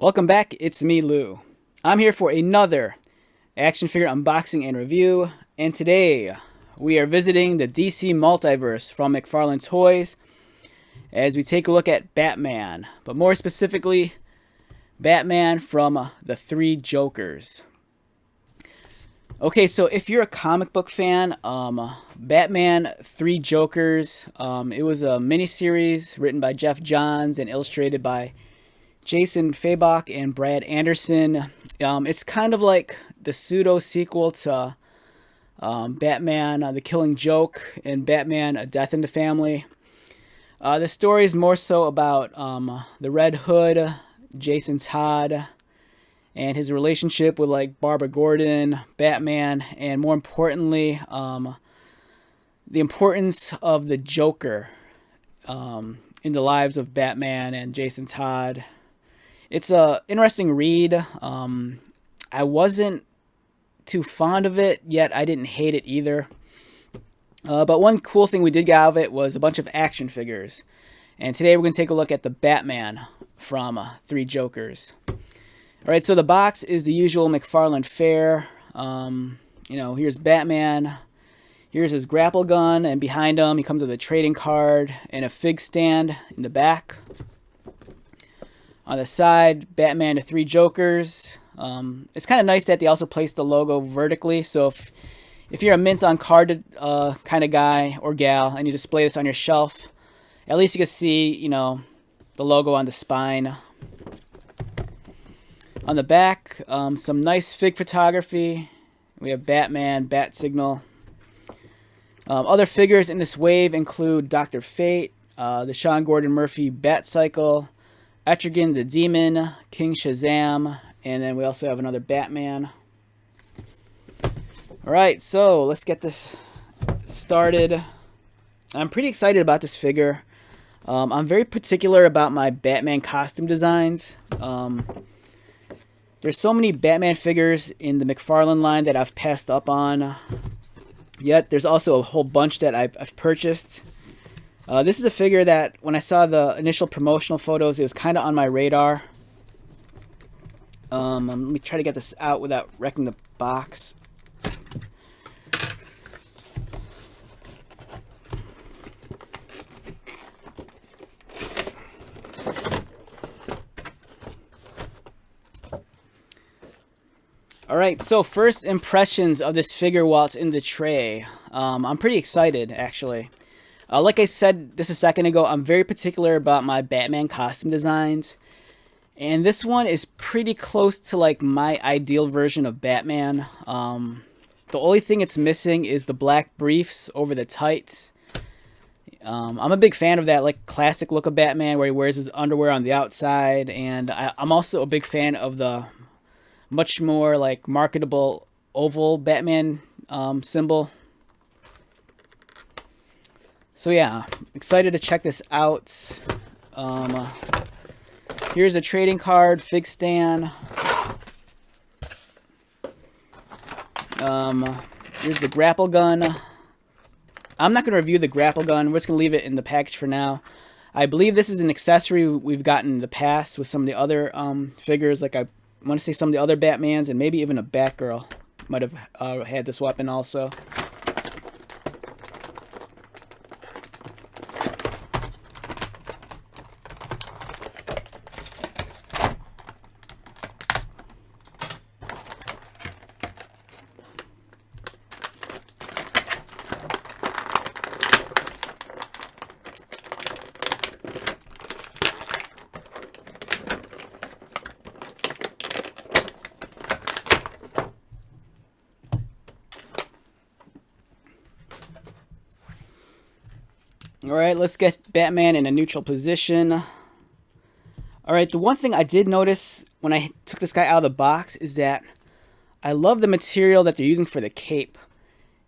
Welcome back, it's me, Lou. I'm here for another action figure unboxing and review, and today we are visiting the DC Multiverse from McFarlane Toys as we take a look at Batman, but more specifically, Batman from the Three Jokers. Okay, so if you're a comic book fan, Batman Three Jokers, it was a miniseries written by Jeff Johns and illustrated by Jason Fabok and Brad Anderson. It's kind of like the pseudo sequel to Batman The Killing Joke and Batman A Death in the Family. The story is more so about the Red Hood, Jason Todd, and his relationship with like Barbara Gordon, Batman, and more importantly, the importance of the Joker in the lives of Batman and Jason Todd. It's a interesting read. I wasn't too fond of it, yet I didn't hate it either. But one cool thing we did get out of it was a bunch of action figures. And today we're going to take a look at the Batman from Three Jokers. Alright, so the box is the usual McFarlane fare. Here's Batman. Here's his grapple gun, and behind him he comes with a trading card and a fig stand in the back. On the side, Batman to Three Jokers. It's kind of nice that they also placed the logo vertically, so if you're a mint on card kind of guy or gal and you display this on your shelf, at least you can see, the logo on the spine. On the back, some nice fig photography. We have Batman, Bat Signal. Other figures in this wave include Dr. Fate, the Sean Gordon Murphy Bat Cycle, Etrigan the Demon, King Shazam, and then we also have another Batman. Alright, so let's get this started. I'm pretty excited about this figure. I'm very particular about my Batman costume designs. There's so many Batman figures in the McFarlane line that I've passed up on. Yet there's also a whole bunch that I've purchased. This is a figure that when I saw the initial promotional photos, it was kind of on my radar. Let me try to get this out without wrecking the box. Alright, so first impressions of this figure while it's in the tray. I'm pretty excited, actually. Like I said just a second ago, I'm very particular about my Batman costume designs. And this one is pretty close to like my ideal version of Batman. The only thing it's missing is the black briefs over the tights. I'm a big fan of that like classic look of Batman where he wears his underwear on the outside. And I'm also a big fan of the much more like marketable oval Batman symbol. So yeah, excited to check this out. Here's a trading card, fig stand. Here's the grapple gun. I'm not going to review the grapple gun. We're just going to leave it in the package for now. I believe this is an accessory we've gotten in the past with some of the other figures. Like I want to say some of the other Batmans and maybe even a Batgirl might have had this weapon also. Alright, let's get Batman in a neutral position. Alright, the one thing I did notice when I took this guy out of the box is that I love the material that they're using for the cape.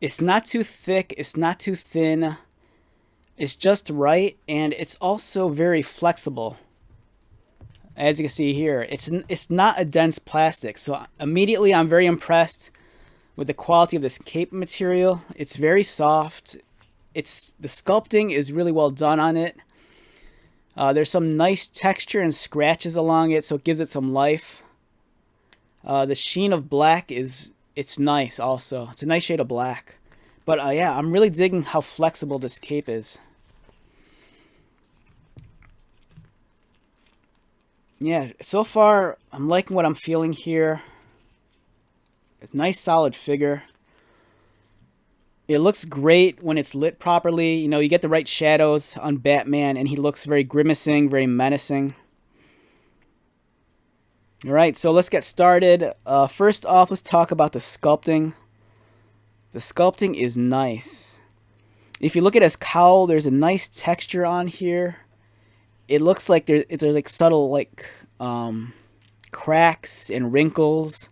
It's not too thick, it's not too thin, it's just right, and it's also very flexible. As you can see here, it's not a dense plastic, so immediately I'm very impressed with the quality of this cape material. It's very soft. The sculpting is really well done on it. There's some nice texture and scratches along it, so it gives it some life. The sheen of black it's nice also. It's a nice shade of black. But yeah, I'm really digging how flexible this cape is. Yeah, so far I'm liking what I'm feeling here. It's a nice solid figure. It looks great when it's lit properly. You know, you get the right shadows on Batman, and he looks very grimacing, very menacing. All right, so let's get started. First off, let's talk about the sculpting. The sculpting is nice. If you look at his cowl, there's a nice texture on here. It looks like there's like subtle like cracks and wrinkles.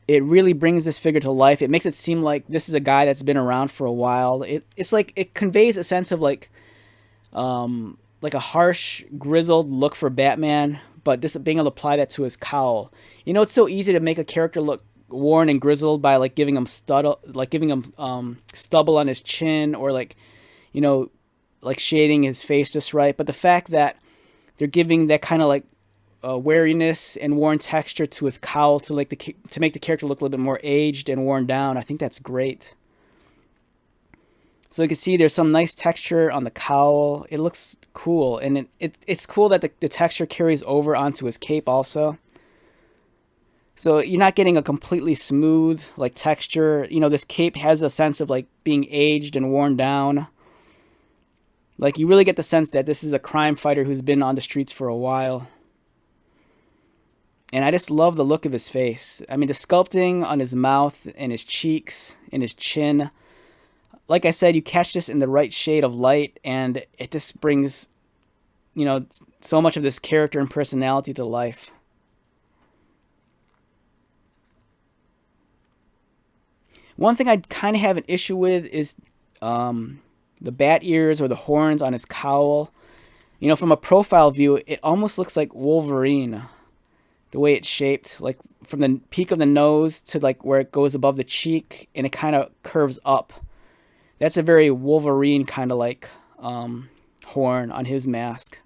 It really brings this figure to life. It makes it seem like this is a guy that's been around for a while. It's like it conveys a sense of like a harsh, grizzled look for Batman, but this being able to apply that to his cowl. You know, it's so easy to make a character look worn and grizzled by like giving him stubble on his chin, or like, you know, like shading his face just right. But the fact that they're giving that kind of like wariness and worn texture to his cowl to like to make the character look a little bit more aged and worn down, I think that's great. So you can see there's some nice texture on the cowl. It looks cool, and it's cool that the texture carries over onto his cape also. So you're not getting a completely smooth like texture. You know, this cape has a sense of like being aged and worn down. Like you really get the sense that this is a crime fighter who's been on the streets for a while. And I just love the look of his face. I mean, the sculpting on his mouth and his cheeks and his chin. Like I said, you catch this in the right shade of light, and it just brings, you know, so much of this character and personality to life. One thing I kind of have an issue with is the bat ears or the horns on his cowl. You know, from a profile view, it almost looks like Wolverine. The way it's shaped, like from the peak of the nose to like where it goes above the cheek, and it kind of curves up. That's a very Wolverine kind of like horn on his mask.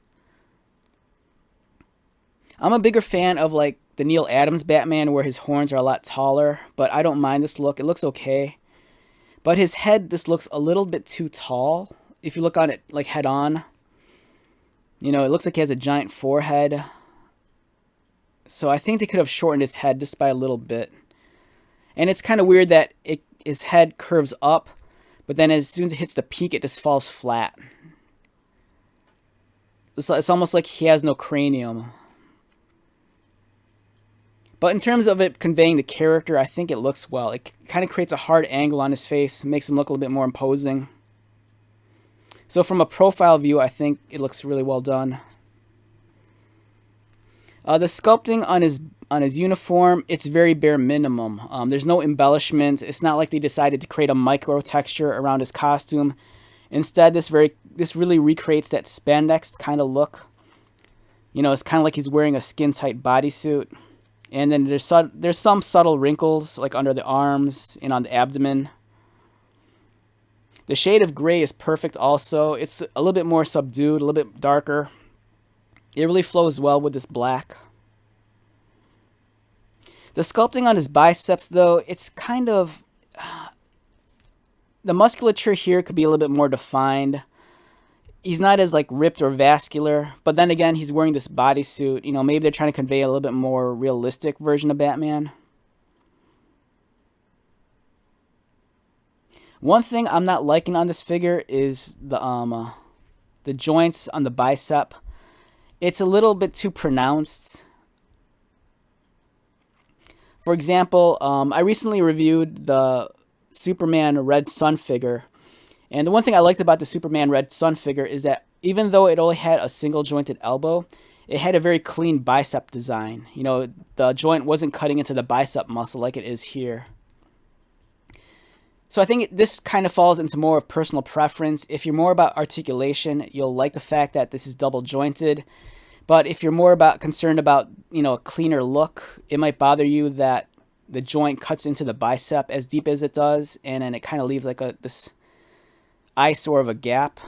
I'm a bigger fan of like the Neil Adams Batman, where his horns are a lot taller, but I don't mind this look. It looks okay. But his head just looks a little bit too tall. If you look on it like head on, you know, it looks like he has a giant forehead. So I think they could have shortened his head just by a little bit. And it's kind of weird that his head curves up, but then as soon as it hits the peak, it just falls flat. It's almost like he has no cranium. But in terms of it conveying the character, I think it looks well. It kind of creates a hard angle on his face, makes him look a little bit more imposing. So from a profile view, I think it looks really well done. The sculpting on his uniform, it's very bare minimum. There's no embellishment. It's not like they decided to create a micro texture around his costume. Instead, this really recreates that spandex kind of look. You know, it's kind of like he's wearing a skin-tight bodysuit. And then there's some subtle wrinkles like under the arms and on the abdomen. The shade of gray is perfect also. It's a little bit more subdued, a little bit darker. It really flows well with this black. The sculpting on his biceps, though, it's kind of... the musculature here could be a little bit more defined. He's not as, like, ripped or vascular. But then again, he's wearing this bodysuit. You know, maybe they're trying to convey a little bit more realistic version of Batman. One thing I'm not liking on this figure is the joints on the bicep. It's a little bit too pronounced. For example, I recently reviewed the Superman Red Sun figure. And the one thing I liked about the Superman Red Sun figure is that even though it only had a single jointed elbow, it had a very clean bicep design. You know, the joint wasn't cutting into the bicep muscle like it is here. So I think this kind of falls into more of personal preference. If you're more about articulation, you'll like the fact that this is double jointed. But if you're more concerned about, you know, a cleaner look, it might bother you that the joint cuts into the bicep as deep as it does, and then it kind of leaves like this eyesore of a gap.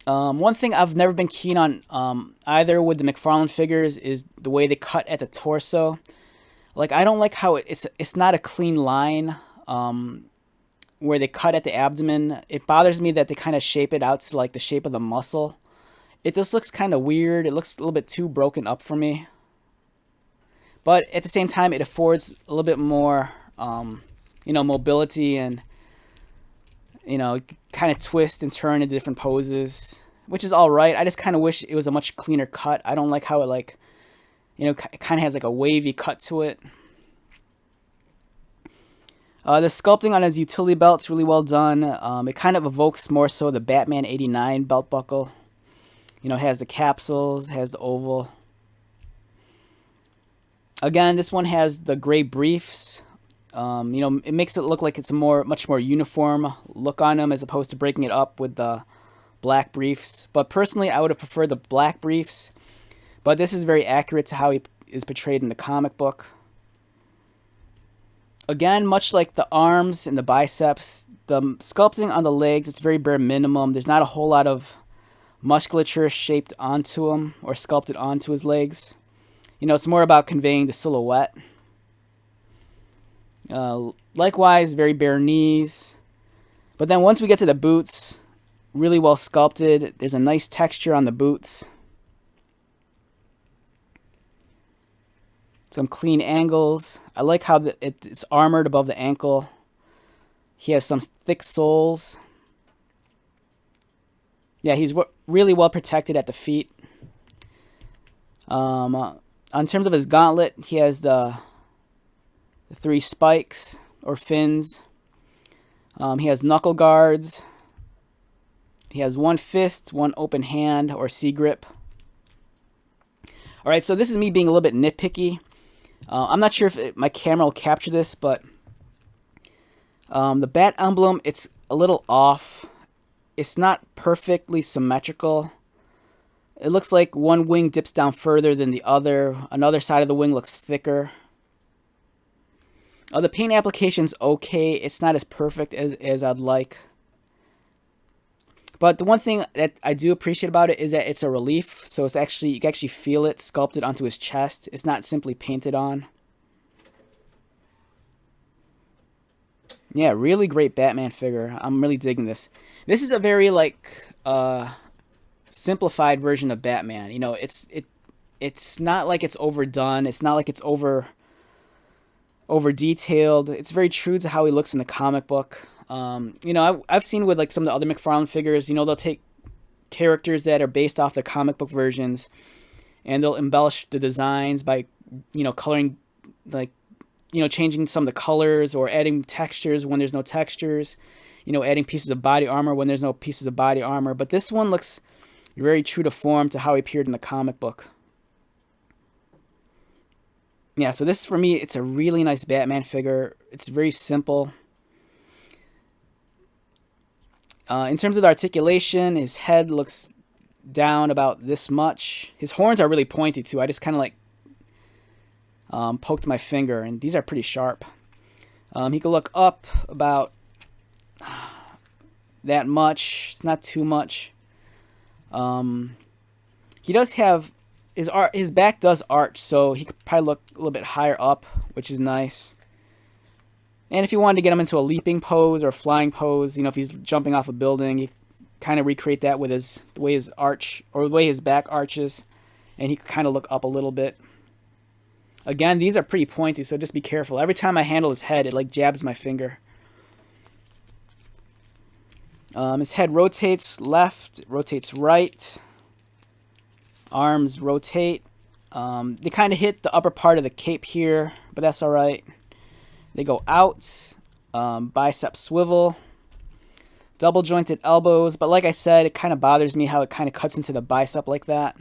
One thing I've never been keen on either with the McFarlane figures is the way they cut at the torso. Like, I don't like how it's not a clean line where they cut at the abdomen. It bothers me that they kind of shape it out to like the shape of the muscle. It just looks kind of weird. It looks a little bit too broken up for me. But at the same time, it affords a little bit more, mobility and, kind of twist and turn into different poses, which is all right. I just kind of wish it was a much cleaner cut. I don't like how it like, it kind of has like a wavy cut to it. The sculpting on his utility belt's really well done. It kind of evokes more so the Batman '89 belt buckle. It has the capsules, has the oval. Again, this one has the gray briefs. It makes it look like it's a much more uniform look on him as opposed to breaking it up with the black briefs. But personally, I would have preferred the black briefs. But this is very accurate to how he is portrayed in the comic book. Again, much like the arms and the biceps, the sculpting on the legs, it's very bare minimum. There's not a whole lot of musculature shaped onto him or sculpted onto his legs. It's more about conveying the silhouette. Likewise, very bare knees. But then once we get to the boots, really well sculpted. There's a nice texture on the boots. Some clean angles. I like how it's armored above the ankle. He has some thick soles. Yeah, he's really well protected at the feet. On terms of his gauntlet, he has the 3 spikes or fins. He has knuckle guards. He has 1 fist, 1 open hand or C grip. All right, so this is me being a little bit nitpicky. I'm not sure if my camera will capture this, but the bat emblem, it's a little off. It's not perfectly symmetrical. It looks like one wing dips down further than the other. Another side of the wing looks thicker. The paint application's okay. It's not as perfect as I'd like. But the one thing that I do appreciate about it is that it's a relief. So it's actually, you can actually feel it sculpted onto his chest. It's not simply painted on. Yeah, really great Batman figure. I'm really digging this. This is a very simplified version of Batman. It's not like it's overdone. It's not like it's over detailed. It's very true to how he looks in the comic book. I've seen with like some of the other McFarlane figures, they'll take characters that are based off the comic book versions and they'll embellish the designs by, coloring, changing some of the colors or adding textures when there's no textures, adding pieces of body armor when there's no pieces of body armor. But this one looks very true to form to how he appeared in the comic book. Yeah, so this, for me, it's a really nice Batman figure. It's very simple. In terms of the articulation, his head looks down about this much. His horns are really pointy, too. I just kind of poked my finger, and these are pretty sharp. He could look up about that much. It's not too much. He does have his back does arch, so he could probably look a little bit higher up, which is nice. And if you wanted to get him into a leaping pose or flying pose, if he's jumping off a building, you kind of recreate that with the way his arch or the way his back arches, and he could kind of look up a little bit. Again, these are pretty pointy, so just be careful. Every time I handle his head, it like jabs my finger. His head rotates left, rotates right. Arms rotate. They kind of hit the upper part of the cape here, but that's all right. They go out. Bicep swivel. Double jointed elbows, but like I said, it kind of bothers me how it kind of cuts into the bicep like that.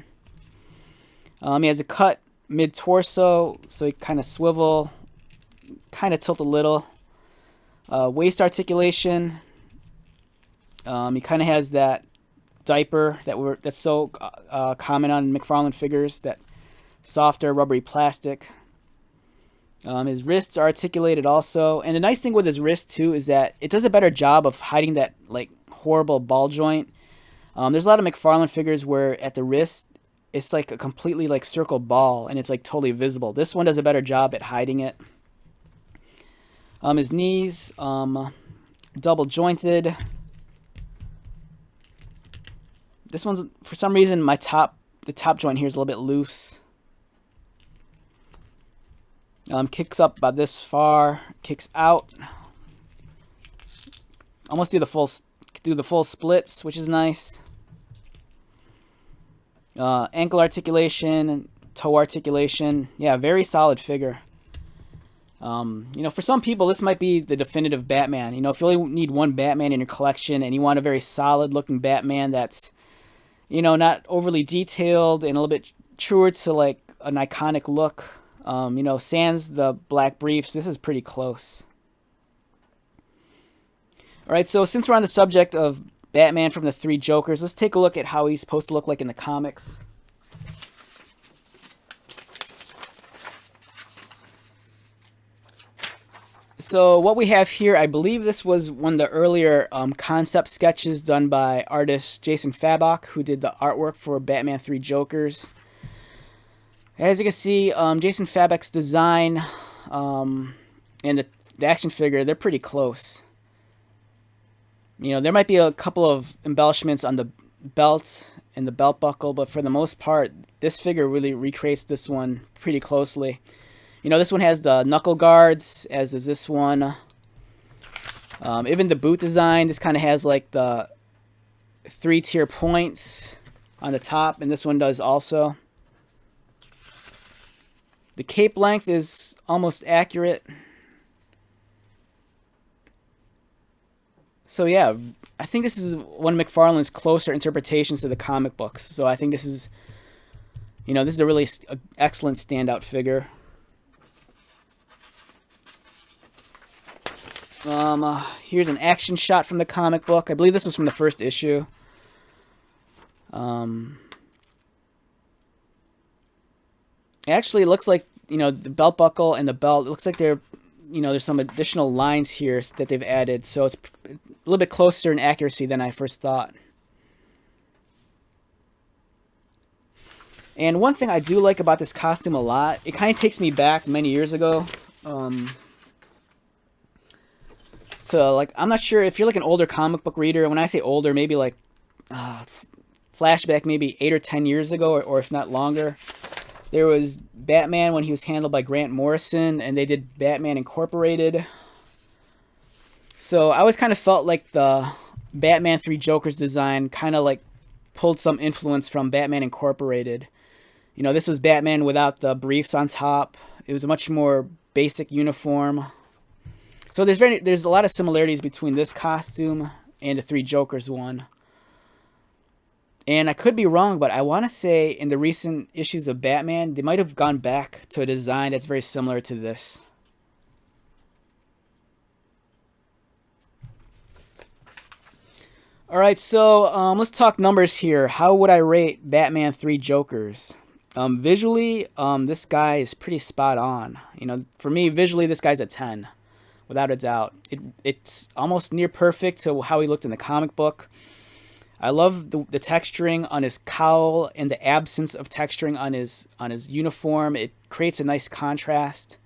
He has a cut mid-torso, so he kind of swivel, kind of tilt a little. Waist articulation. He kind of has that diaper that's so common on McFarlane figures, that softer rubbery plastic. His wrists are articulated also, and the nice thing with his wrist too is that it does a better job of hiding that like horrible ball joint. There's a lot of McFarlane figures where at the wrist, it's like a completely like circle ball and it's like totally visible. This one does a better job at hiding it. His knees, double jointed. This one's, for some reason, the top joint here is a little bit loose. Kicks up about this far, kicks out. Almost do the full splits, which is nice. Ankle articulation, toe articulation. Yeah, very solid figure. For some people, this might be the definitive Batman. If you only need one Batman in your collection and you want a very solid looking Batman that's, not overly detailed and a little bit truer to like an iconic look, sans the black briefs, this is pretty close. All right, so since we're on the subject of Batman from the three Jokers, let's take a look at how he's supposed to look like in the comics. So what we have here, I believe this was one of the earlier concept sketches done by artist Jason Fabok, who did the artwork for Batman 3 Jokers. As you can see, Jason Fabok's design and the action figure, they're pretty close. There might be a couple of embellishments on the belt and the belt buckle, but for the most part, this figure really recreates this one pretty closely. This one has the knuckle guards, as does this one. Even the boot design, this kind of has like the 3-tier points on the top, and this one does also. The cape length is almost accurate. So yeah, I think this is one of McFarlane's closer interpretations to the comic books. So I think this is, this is a really excellent standout figure. Here's an action shot from the comic book. I believe this was from the first issue. Actually, it looks like, the belt buckle and the belt, it looks like they're, there's some additional lines here that they've added. So it's a little bit closer in accuracy than I first thought. And one thing I do like about this costume a lot, it kind of takes me back many years ago. So, like, I'm not sure if you're like an older comic book reader. When I say older, maybe like flashback maybe 8 or 10 years ago, or if not longer. There was Batman when he was handled by Grant Morrison, and they did Batman Incorporated. So I always kind of felt like the Batman 3 Jokers design kind of like pulled some influence from Batman Incorporated. This was Batman without the briefs on top. It was a much more basic uniform. So there's a lot of similarities between this costume and the 3 Jokers one. And I could be wrong, but I want to say in the recent issues of Batman, they might have gone back to a design that's very similar to this. Alright, so let's talk numbers here. How would I rate Batman 3 Jokers? Visually, this guy is pretty spot on. For me, visually, this guy's a 10. Without a doubt. It's almost near perfect to how he looked in the comic book. I love the texturing on his cowl and the absence of texturing on his uniform. It creates a nice contrast.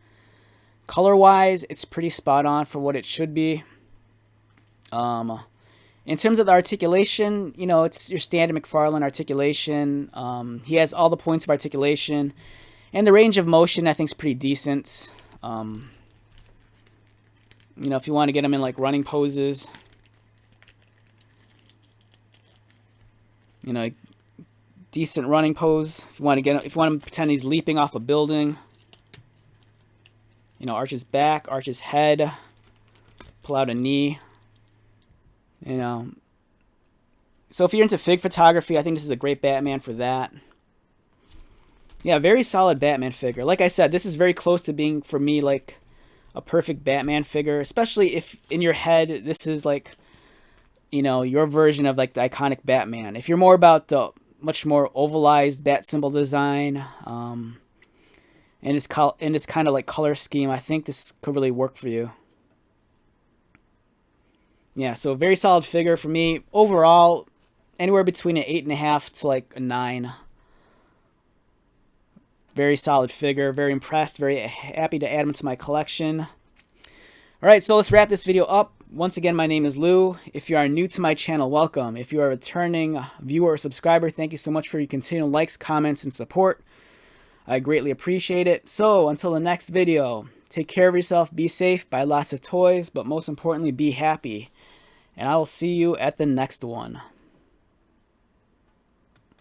Color-wise, it's pretty spot on for what it should be. In terms of the articulation, it's your standard McFarlane articulation. He has all the points of articulation. And the range of motion, I think, is pretty decent. If you want to get him in like running poses. Decent running pose. If you want to pretend he's leaping off a building. Arch his back, arch his head, pull out a knee. So if you're into fig photography, I think this is a great Batman for that. Yeah, very solid Batman figure. Like I said, this is very close to being, for me, like a perfect Batman figure, especially if in your head this is like, your version of like the iconic Batman. If you're more about the much more ovalized bat symbol design, and it's kind of like color scheme, I think this could really work for you. Yeah, so a very solid figure for me. Overall, anywhere between an 8.5 to like a 9. Very solid figure. Very impressed. Very happy to add them to my collection. Alright, so let's wrap this video up. Once again, my name is Lou. If you are new to my channel, welcome. If you are a returning viewer or subscriber, thank you so much for your continued likes, comments, and support. I greatly appreciate it. So, until the next video, take care of yourself, be safe, buy lots of toys, but most importantly, be happy. And I will see you at the next one.